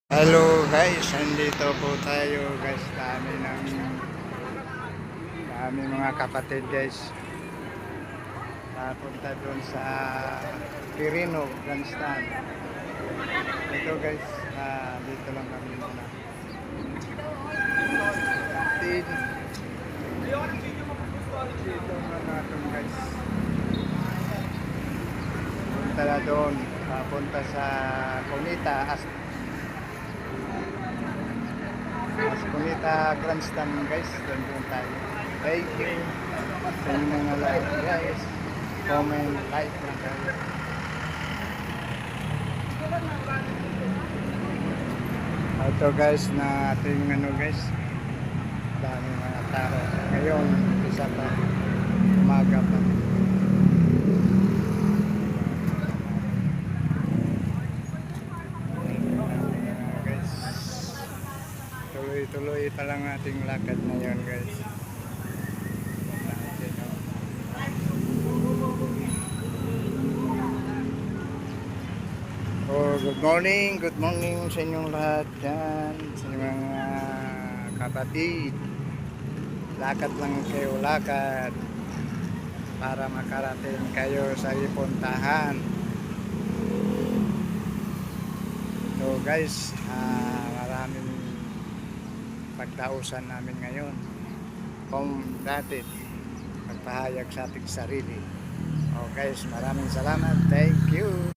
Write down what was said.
Hello guys, nandito po tayo guys. Dami mga kapatid guys. Papunta doon sa Quirino, Grandstand. Ito guys, dito lang kami muna. Kapatid. Dito na natin guys. Punta na doon. Papunta sa Cunita, Cunita Grandstand guys, doon tayo. Thank you sa inyong mga like guys, comment, like lang kayo. Ito guys na ating guys, dami mga tao ngayon, isa pa umaga pa. Tuloy-tuloy pa lang ating lakad na yun guys. Oh, good morning sa inyong lahat dyan, sa inyong mga kapatid. Lakad lang kayo, lakad para makarating kayo sa ipuntahan. So guys, maraming pagtausan namin ngayon kung dati magpahayag sa ating sarili. Oh guys, maraming salamat, thank you.